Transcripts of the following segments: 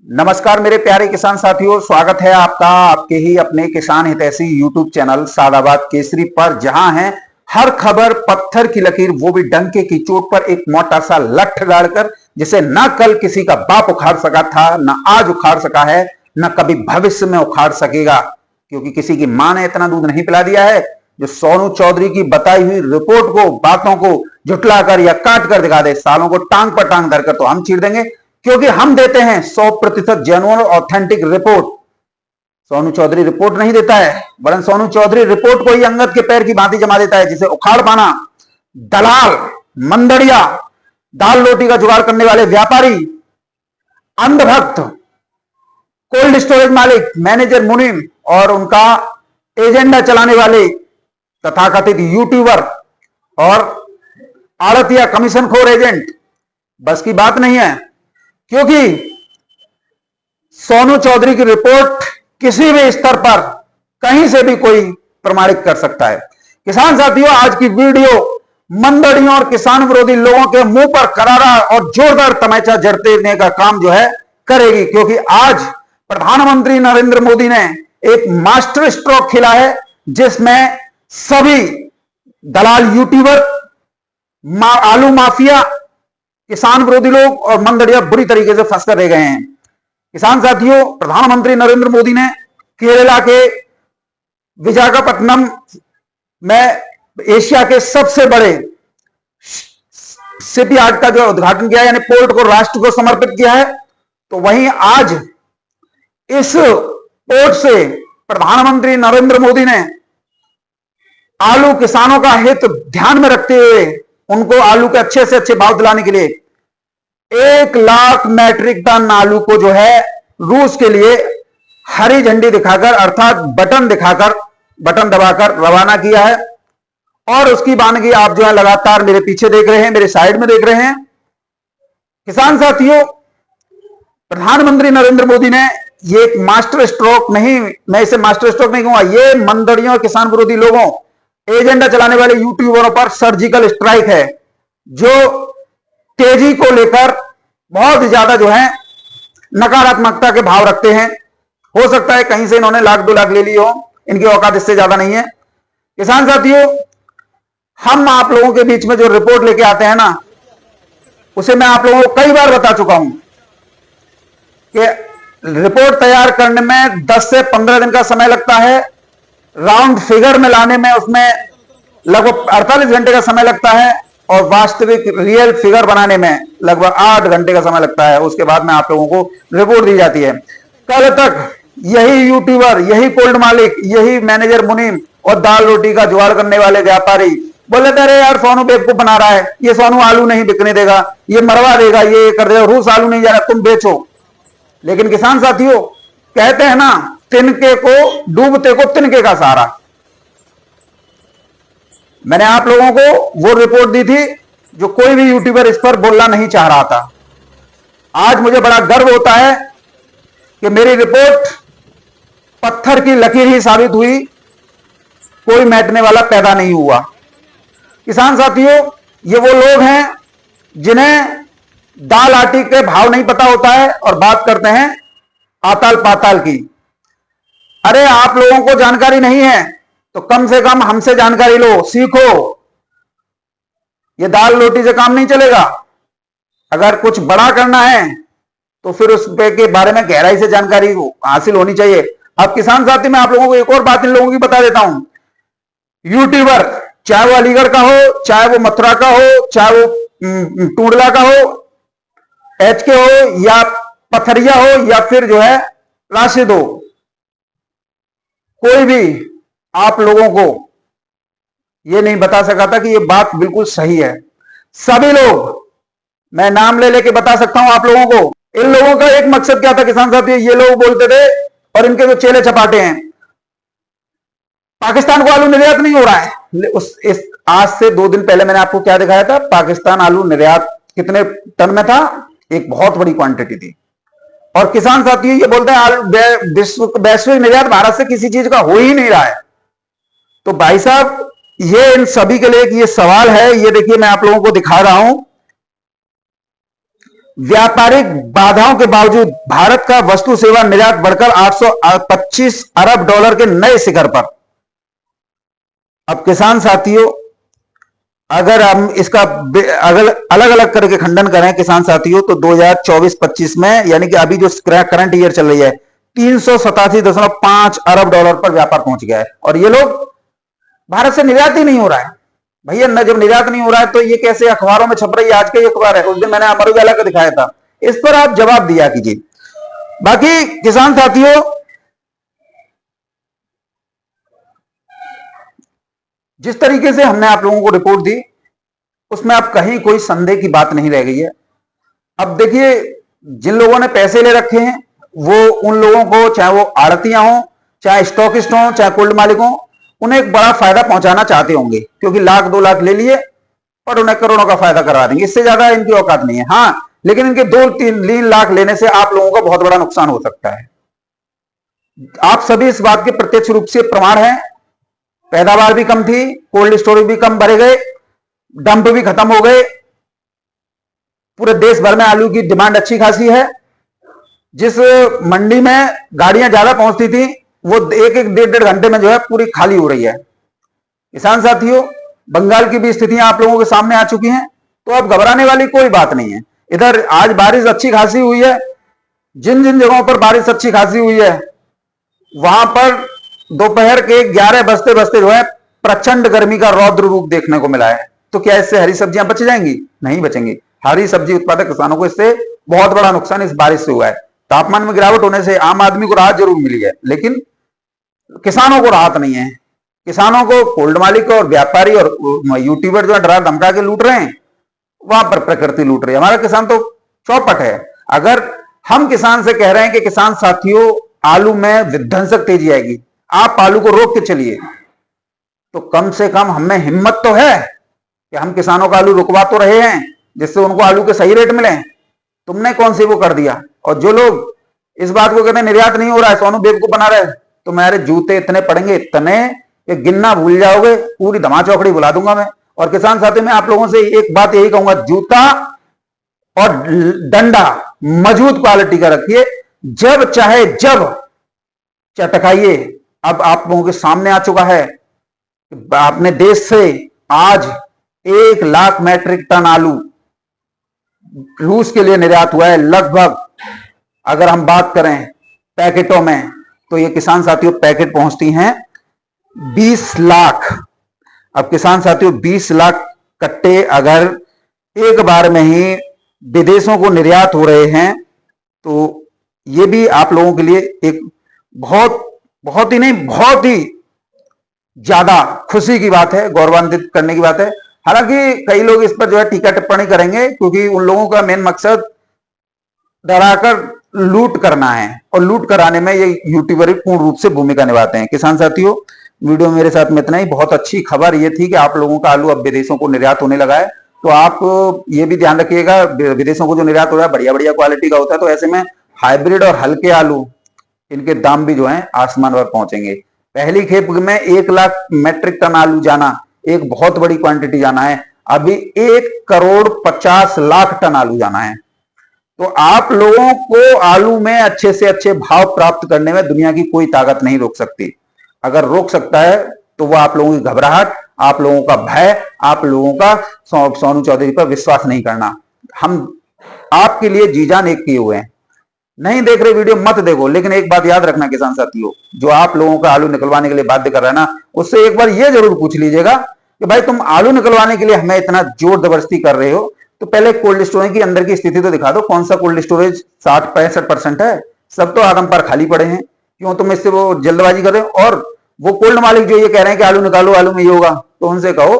नमस्कार मेरे प्यारे किसान साथियों, स्वागत है आपका आपके ही अपने किसान हितैषी यूट्यूब चैनल सादाबाद केसरी पर, जहां है हर खबर पत्थर की लकीर, वो भी डंके की चोट पर एक मोटा सा लठ गाड़कर, जिसे ना कल किसी का बाप उखाड़ सका था, ना आज उखाड़ सका है, ना कभी भविष्य में उखाड़ सकेगा, क्योंकि किसी की मां ने इतना दूध नहीं पिला दिया है जो सोनू चौधरी की बताई हुई रिपोर्ट को, बातों को झुटलाकर या काट कर दिखा दे। सालों को टांग पर टांग धरकर तो हम चीर देंगे, क्योंकि हम देते हैं 100% जेन्युइन और authentic report. Sonu Chaudhary report नहीं देता है, वरन सोनू चौधरी रिपोर्ट को ही अंगद के पैर की भांति जमा देता है, जिसे उखाड़ पाना दलाल, मंदड़िया, दाल रोटी का जुगाड़ करने वाले व्यापारी, अंधभक्त, कोल्ड स्टोरेज मालिक, मैनेजर मुनीम और उनका एजेंडा चलाने वाले तथाकथित यूट्यूबर और आड़तिया कमीशन खोर एजेंट बस की बात नहीं है, क्योंकि सोनू चौधरी की रिपोर्ट किसी भी स्तर पर कहीं से भी कोई प्रमाणित कर सकता है। किसान साथियों, आज की वीडियो मंदड़ियों और किसान विरोधी लोगों के मुंह पर करारा और जोरदार तमाचा जड़ने का काम जो है करेगी, क्योंकि आज प्रधानमंत्री नरेंद्र मोदी ने एक मास्टर स्ट्रोक खेला है, जिसमें सभी दलाल यूट्यूबर, आलू माफिया, किसान विरोधी लोग और मंदड़िया बुरी तरीके से फंस कर रह गए हैं। किसान साथियों, प्रधानमंत्री नरेंद्र मोदी ने केरला के विशाखापट्टनम में एशिया के सबसे बड़े शिपयार्ड का जो उद्घाटन किया, यानी पोर्ट को राष्ट्र को समर्पित किया है। तो वहीं आज इस पोर्ट से प्रधानमंत्री नरेंद्र मोदी ने आलू किसानों का हित ध्यान में रखते हुए उनको आलू के अच्छे से अच्छे भाव दिलाने के लिए 1 लाख मैट्रिक टन आलू को जो है रूस के लिए हरी झंडी दिखाकर, अर्थात बटन दिखाकर, बटन दबाकर रवाना किया है। और उसकी वानगी आप जो है लगातार मेरे पीछे देख रहे हैं, मेरे साइड में देख रहे हैं। किसान साथियों, प्रधानमंत्री नरेंद्र मोदी ने ये एक मास्टर स्ट्रोक नहीं, मैं इसे मास्टर स्ट्रोक नहीं कहूंगा, ये मंदड़ियों, किसान विरोधी लोगों, एजेंडा चलाने वाले यूट्यूबरों पर सर्जिकल स्ट्राइक है, जो तेजी को लेकर बहुत ज्यादा जो है नकारात्मकता के भाव रखते हैं। हो सकता है कहीं से इन्होंने 1-2 लाख ले ली हो, इनकी औकात इससे ज्यादा नहीं है। किसान साथियों, हम आप लोगों के बीच में जो रिपोर्ट लेके आते हैं ना, उसे मैं आप लोगों को कई बार बता चुका हूं कि रिपोर्ट तैयार करने में 10 से 15 दिन का समय लगता है, राउंड फिगर में लाने में उसमें लगभग 48 घंटे का समय लगता है, और वास्तविक रियल फिगर बनाने में लगभग 8 घंटे का समय लगता है। उसके बाद में आप लोगों को रिपोर्ट दी जाती है। कल तक यही यूट्यूबर, यही कोल्ड मालिक, यही मैनेजर मुनीम और दाल रोटी का जुगाड़ करने वाले व्यापारी बोले थे, अरे यार सोनू बेवकूफ बना रहा है, ये सोनू आलू नहीं बिकने देगा, ये मरवा देगा, ये कर देगा, रूस आलू नहीं जा रहा, तुम बेचो। लेकिन किसान साथियों, कहते हैं ना, तिनके को डूबते को तिनके का सहारा। मैंने आप लोगों को वो रिपोर्ट दी थी जो कोई भी यूट्यूबर इस पर बोलना नहीं चाह रहा था। आज मुझे बड़ा गर्व होता है कि मेरी रिपोर्ट पत्थर की लकीर ही साबित हुई, कोई मैटने वाला पैदा नहीं हुआ। किसान साथियों, ये वो लोग हैं जिन्हें दाल आटी के भाव नहीं पता होता है और बात करते हैं आताल पाताल की। अरे आप लोगों को जानकारी नहीं है तो कम से कम हमसे जानकारी लो, सीखो। ये दाल रोटी से काम नहीं चलेगा। अगर कुछ बड़ा करना है तो फिर उस के बारे में गहराई से जानकारी हासिल होनी चाहिए। अब किसान साथी, मैं आप लोगों को एक और बात इन लोगों की बता देता हूं। यूट्यूबर, चाहे वो अलीगढ़ का हो, चाहे वो मथुरा का हो, चाहे वो टूडला का हो, एचके हो, या पथरिया हो, या फिर जो है राशिद हो, कोई भी आप लोगों को यह नहीं बता सका था कि यह बात बिल्कुल सही है। सभी लोग, मैं नाम ले लेके बता सकता हूं आप लोगों को। इन लोगों का एक मकसद क्या था किसान साथी, ये लोग बोलते थे, और इनके जो चेले चपाटे हैं, पाकिस्तान को आलू निर्यात नहीं हो रहा है। आज से 2 दिन पहले मैंने आपको क्या दिखाया था, पाकिस्तान आलू निर्यात कितने टन में था, एक बहुत बड़ी क्वांटिटी थी। और किसान साथी ये बोलते हैं वैश्विक निर्यात भारत से किसी चीज का हो ही नहीं रहा है। तो भाई साहब, ये इन सभी के लिए ये सवाल है। ये देखिए, मैं आप लोगों को दिखा रहा हूं व्यापारिक बाधाओं के बावजूद भारत का वस्तु सेवा निर्यात बढ़कर 825 अरब डॉलर के नए शिखर पर। अब किसान साथियों, अगर हम इसका अलग अलग करके खंडन करें किसान साथियों, तो 2024-25 में यानी कि अभी जो करंट ईयर चल रही है 387.5 अरब डॉलर पर व्यापार पहुंच गया है। और ये लोग, भारत से निर्यात ही नहीं हो रहा है भैया। न जब निर्यात नहीं हो रहा है तो ये कैसे अखबारों में छप रही है? आज का ही अखबार है, उस दिन मैंने अमर उजाला का दिखाया था। इस पर आप जवाब दिया कीजिए। बाकी किसान साथियों, जिस तरीके से हमने आप लोगों को रिपोर्ट दी उसमें अब कहीं कोई संदेह की बात नहीं रह गई है। अब देखिए, जिन लोगों ने पैसे ले रखे हैं वो उन लोगों को, चाहे वो आड़तियां हो, चाहे स्टॉकिस्ट हो, चाहे कोल्ड मालिक हो, उन्हें एक बड़ा फायदा पहुंचाना चाहते होंगे, क्योंकि लाख 2 लाख ले लिए और उन्हें करोड़ों का फायदा करवा देंगे। इससे ज्यादा इनकी औकात नहीं है। हाँ, लेकिन इनके 2-3 लाख लेने से आप लोगों का बहुत बड़ा नुकसान हो सकता है। आप सभी इस बात के प्रत्यक्ष रूप से प्रमाण हैं। पैदावार भी कम थी, कोल्ड स्टोरेज भी कम भरे गए, डंप भी खत्म हो गए। पूरे देश भर में आलू की डिमांड अच्छी खासी है। जिस मंडी में गाड़ियां ज्यादा पहुंचती थी वो 1-1, 1.5 घंटे में जो है पूरी खाली हो रही है। किसान साथियों, बंगाल की भी स्थितियां आप लोगों के सामने आ चुकी हैं, तो अब घबराने वाली कोई बात नहीं है। इधर आज बारिश अच्छी खासी हुई है। जिन जिन जगहों पर बारिश अच्छी खासी हुई है वहां पर दोपहर के 11 बजते बजते जो है प्रचंड गर्मी का रौद्र रूप देखने को मिला है। तो क्या इससे हरी सब्जियां बच जाएंगी? नहीं बचेंगी। हरी सब्जी उत्पादक किसानों को इससे बहुत बड़ा नुकसान इस बारिश से हुआ है। तापमान में गिरावट होने से आम आदमी को राहत जरूर मिली है, लेकिन किसानों को राहत नहीं है। किसानों को कोल्ड मालिक और व्यापारी और यूट्यूबर जो है डरा धमका के लूट रहे हैं, वहां पर प्रकृति लूट रही है। हमारा किसान तो चौपट है। अगर हम किसान से कह रहे हैं कि किसान साथियों आलू में विध्वंसक तेजी आएगी, आप आलू को रोक के चलिए, तो कम से कम हमें हिम्मत तो है कि हम किसानों का आलू रुकवा तो रहे हैं, जिससे उनको आलू के सही रेट मिले। तुमने कौन सी वो कर दिया? और जो लोग इस बात को कहते हैं निर्यात नहीं हो रहा है, सोनू बेवकूफ बना रहे, तो मेरे जूते इतने पड़ेंगे, इतने कि गिनना भूल जाओगे। पूरी धमा चौकड़ी बुला दूंगा मैं। और किसान साथी, मैं आप लोगों से एक बात यही कहूंगा, जूता और डंडा मजबूत क्वालिटी का रखिए, जब चाहे जब चटकाइए। अब आप लोगों के सामने आ चुका है, अपने देश से आज 1 लाख मैट्रिक टन आलू रूस के लिए निर्यात हुआ है। लगभग अगर हम बात करें पैकेटों में, तो ये किसान साथियों पैकेट पहुंचती हैं 20 लाख। अब किसान साथियों 20 लाख कट्टे अगर एक बार में ही विदेशों को निर्यात हो रहे हैं, तो ये भी आप लोगों के लिए एक बहुत ही नहीं, बहुत ही ज्यादा खुशी की बात है, गौरवान्वित करने की बात है। हालांकि कई लोग इस पर जो है टीका टिप्पणी करेंगे, क्योंकि उन लोगों का मेन मकसद डराकर लूट करना है, और लूट कराने में ये यूट्यूबर पूर्ण रूप से भूमिका निभाते हैं। किसान साथियों, वीडियो मेरे साथ में इतना ही। बहुत अच्छी खबर ये थी कि आप लोगों का आलू अब विदेशों को निर्यात होने लगा है। तो आप ये भी ध्यान रखिएगा, विदेशों को जो निर्यात हो रहा है बढ़िया बढ़िया क्वालिटी का होता है, तो ऐसे में हाइब्रिड और हल्के आलू, इनके दाम भी जो है आसमान पर पहुंचेंगे। पहली खेप में 1 लाख मैट्रिक टन आलू जाना एक बहुत बड़ी क्वांटिटी जाना है। अभी 1,50,00,000 टन आलू जाना है। तो आप लोगों को आलू में अच्छे से अच्छे भाव प्राप्त करने में दुनिया की कोई ताकत नहीं रोक सकती। अगर रोक सकता है तो वो आप लोगों की घबराहट, आप लोगों का भय, आप लोगों का सोनू चौधरी पर विश्वास नहीं करना। हम आपके लिए जी जान एक किए हुए हैं। नहीं देख रहे वीडियो मत देखो, लेकिन एक बात याद रखना किसान साथियों, जो आप लोगों का आलू निकलवाने के लिए बाध्य कर रहा है ना, उससे एक बार ये जरूर पूछ लीजिएगा कि भाई तुम आलू निकलवाने के लिए हमें इतना जोर जबरदस्ती कर रहे हो, तो पहले कोल्ड स्टोरेज की अंदर की स्थिति तो दिखा दो। कौन सा कोल्ड स्टोरेज 60-65% है? सब तो आदम पर खाली पड़े हैं। क्यों तुम इससे वो जल्दबाजी कर रहे हो? और वो कोल्ड मालिक जो ये कह रहे हैं कि आलू निकालो, आलू में ये होगा, तो उनसे कहो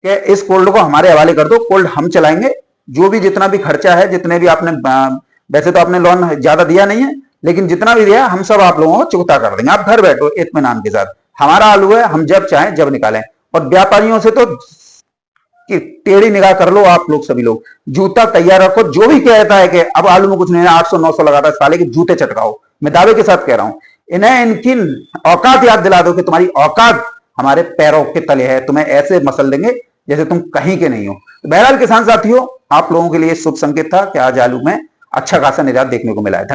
कि इस कोल्ड को हमारे हवाले कर दो, कोल्ड हम चलाएंगे। जो भी जितना भी खर्चा है, जितने भी आपने, वैसे तो आपने लोन ज्यादा दिया नहीं है, लेकिन जितना भी दिया हम सब आप लोगों को चुकता कर देंगे। आप घर बैठो इत्मीनान के साथ, हमारा आलू है, हम जब चाहें जब निकालें। और व्यापारियों से तो कि टेढ़ी निगाह कर लो आप लोग, सभी लोग जूता तैयार रखो। जो भी कहता है कि अब आलू में कुछ नहीं है, 800-900 लगाता है, साले के जूते चटकाओ। मैं दावे के साथ कह रहा हूं, इन्हें इनकी औकात याद दिला दो कि तुम्हारी औकात हमारे पैरों के तले है। तुम्हें ऐसे मसल देंगे जैसे तुम कहीं के नहीं हो। बहरहाल किसान साथियों, आप लोगों के लिए शुभ संकेत था कि आज आलू में अच्छा खासा निर्यात देखने को मिला है।